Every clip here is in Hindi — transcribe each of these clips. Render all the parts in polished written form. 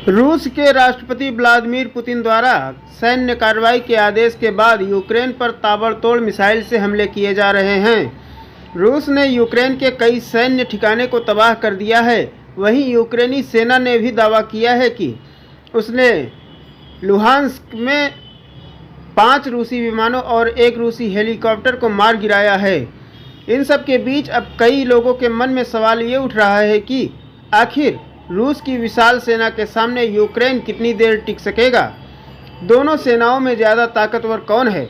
रूस के राष्ट्रपति व्लादिमीर पुतिन द्वारा सैन्य कार्रवाई के आदेश के बाद यूक्रेन पर ताबड़तोड़ मिसाइल से हमले किए जा रहे हैं। रूस ने यूक्रेन के कई सैन्य ठिकाने को तबाह कर दिया है। वहीं यूक्रेनी सेना ने भी दावा किया है कि उसने लुहांस्क में 5 रूसी विमानों और 1 रूसी हेलीकॉप्टर को मार गिराया है। इन सब के बीच अब कई लोगों के मन में सवाल ये उठ रहा है कि आखिर रूस की विशाल सेना के सामने यूक्रेन कितनी देर टिक सकेगा। दोनों सेनाओं में ज़्यादा ताकतवर कौन है?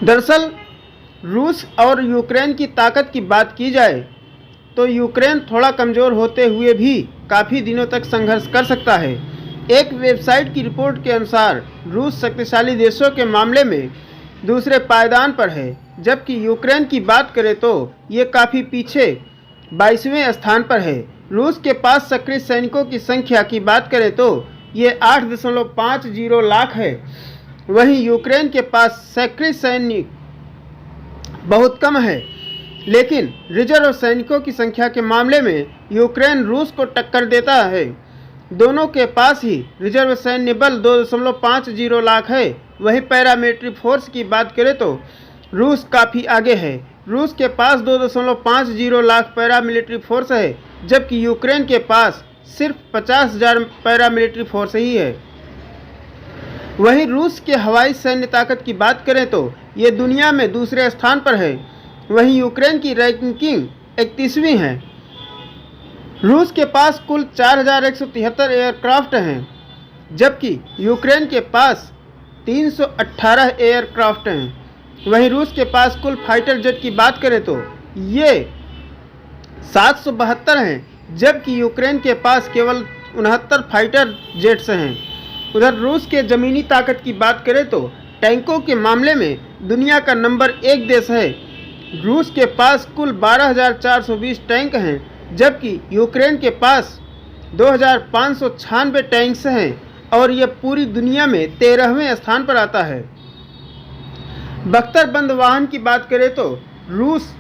दरअसल रूस और यूक्रेन की ताकत की बात की जाए तो यूक्रेन थोड़ा कमज़ोर होते हुए भी काफ़ी दिनों तक संघर्ष कर सकता है। एक वेबसाइट की रिपोर्ट के अनुसार रूस शक्तिशाली देशों के मामले में दूसरे पायदान पर है, जबकि यूक्रेन की बात करें तो ये काफ़ी पीछे 22वें स्थान पर है। रूस के पास सक्रिय सैनिकों की संख्या की बात करें तो ये 8.50 लाख है। वहीं यूक्रेन के पास सक्रिय सैनिक बहुत कम है, लेकिन रिजर्व सैनिकों की संख्या के मामले में यूक्रेन रूस को टक्कर देता है। दोनों के पास ही रिजर्व सैन्य बल 2.50 लाख है। वहीं पैरामिलिट्री फोर्स की बात करें तो रूस काफ़ी आगे है। रूस के पास 2.50 लाख पैरामिलिट्री फोर्स है, जबकि यूक्रेन के पास सिर्फ 50,000 पैरामिलिट्री फोर्स ही है। वहीं रूस के हवाई सैन्य ताकत की बात करें तो ये दुनिया में दूसरे स्थान पर है। वहीं यूक्रेन की रैंकिंग 31वीं है। रूस के पास कुल 4,173 एयरक्राफ्ट हैं, जबकि यूक्रेन के पास 318 एयरक्राफ्ट हैं। वहीं रूस के पास कुल फाइटर जेट की बात करें तो ये 772 हैं, जबकि यूक्रेन के पास केवल 69 फाइटर जेट्स हैं। उधर रूस के ज़मीनी ताकत की बात करें तो टैंकों के मामले में दुनिया का नंबर 1 देश है। रूस के पास कुल 12,420 टैंक हैं, जबकि यूक्रेन के पास 2,596 टैंक्स हैं और यह पूरी दुनिया में 13वें स्थान पर आता है। बख्तरबंद वाहन की बात करें तो रूस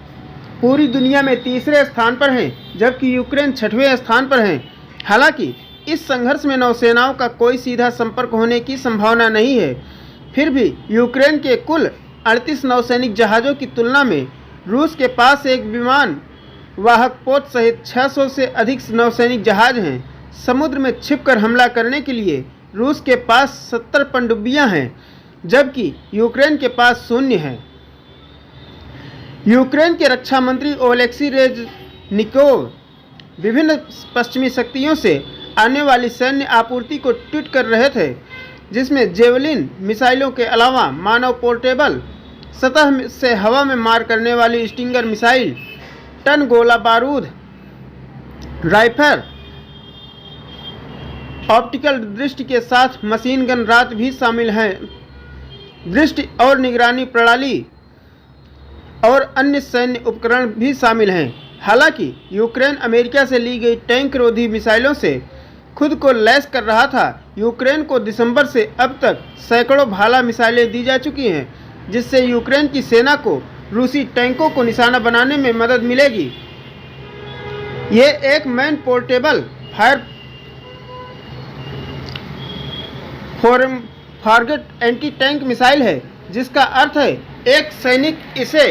पूरी दुनिया में तीसरे स्थान पर है, जबकि यूक्रेन 6वें स्थान पर है। हालांकि इस संघर्ष में नौसेनाओं का कोई सीधा संपर्क होने की संभावना नहीं है। फिर भी यूक्रेन के कुल 38 नौसैनिक जहाज़ों की तुलना में रूस के पास एक विमान वाहक पोत सहित 600 से अधिक नौसैनिक जहाज़ हैं। समुद्र में छिपकर हमला करने के लिए रूस के पास 70 पनडुब्बियां हैं, जबकि यूक्रेन के पास 0 है। यूक्रेन के रक्षा मंत्री ओलेक्सी रेजनिकोव विभिन्न पश्चिमी शक्तियों से आने वाली सैन्य आपूर्ति को ट्वीट कर रहे थे, जिसमें जेवलिन मिसाइलों के अलावा मानव पोर्टेबल सतह से हवा में मार करने वाली स्टिंगर मिसाइल, टन गोला बारूद, राइफल, ऑप्टिकल दृष्टि के साथ मशीन गन रात भी शामिल हैं। दृष्टि और निगरानी प्रणाली और अन्य सैन्य उपकरण भी शामिल हैं। हालांकि यूक्रेन अमेरिका से ली गई टैंक रोधी मिसाइलों से खुद को लैस कर रहा था। यूक्रेन को दिसंबर से अब तक सैकड़ों भाला मिसाइलें दी जा चुकी हैं, जिससे यूक्रेन की सेना को रूसी टैंकों को निशाना बनाने में मदद मिलेगी। ये एक man portable fire forget anti tank missile है, जिसका अर्थ है एक सैनिक इसे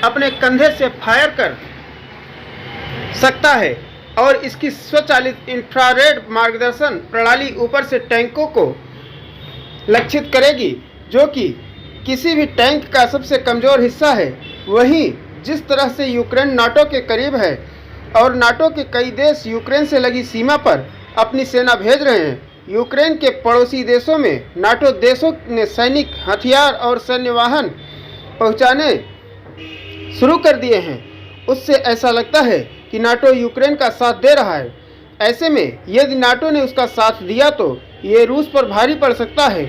अपने कंधे से फायर कर सकता है और इसकी स्वचालित इंफ्रारेड मार्गदर्शन प्रणाली ऊपर से टैंकों को लक्षित करेगी, जो कि किसी भी टैंक का सबसे कमज़ोर हिस्सा है। वहीं जिस तरह से यूक्रेन नाटो के करीब है और नाटो के कई देश यूक्रेन से लगी सीमा पर अपनी सेना भेज रहे हैं, यूक्रेन के पड़ोसी देशों में नाटो देशों ने सैनिक हथियार और सैन्य वाहन पहुंचाने शुरू कर दिए हैं। उससे ऐसा लगता है कि नाटो यूक्रेन का साथ दे रहा है। ऐसे में यदि नाटो ने उसका साथ दिया तो ये रूस पर भारी पड़ सकता है।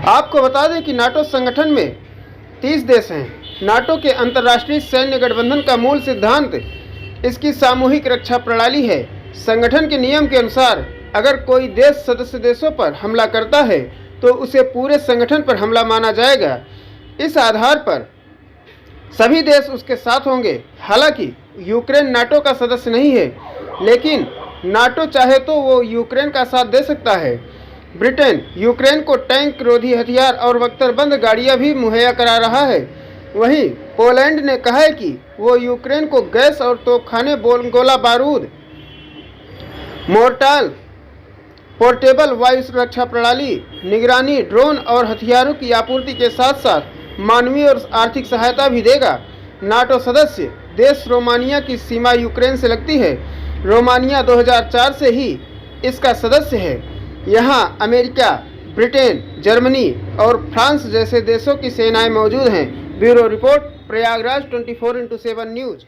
आपको बता दें कि नाटो संगठन में 30 देश हैं। नाटो के अंतर्राष्ट्रीय सैन्य गठबंधन का मूल सिद्धांत इसकी सामूहिक रक्षा प्रणाली है। संगठन के नियम के अनुसार अगर कोई देश सदस्य देशों पर हमला करता है तो उसे पूरे संगठन पर हमला माना जाएगा। इस आधार पर सभी देश उसके साथ होंगे। हालांकि यूक्रेन नाटो का सदस्य नहीं है, लेकिन नाटो चाहे तो वो यूक्रेन का साथ दे सकता है। ब्रिटेन यूक्रेन को टैंक, रोधी हथियार और बख्तरबंद गाड़ियां भी मुहैया करा रहा है। वहीं पोलैंड ने कहा है कि वो यूक्रेन को गैस और तोपखाने, गोला बारूद, मोर्टार, पोर्टेबल वायु सुरक्षा प्रणाली, निगरानी, ड्रोन और हथियारों की आपूर्ति के साथ साथ मानवीय और आर्थिक सहायता भी देगा। नाटो सदस्य देश रोमानिया की सीमा यूक्रेन से लगती है। रोमानिया 2004 से ही इसका सदस्य है। यहाँ अमेरिका, ब्रिटेन, जर्मनी और फ्रांस जैसे देशों की सेनाएं मौजूद हैं। Bureau report, Prayagraj 24x7 news.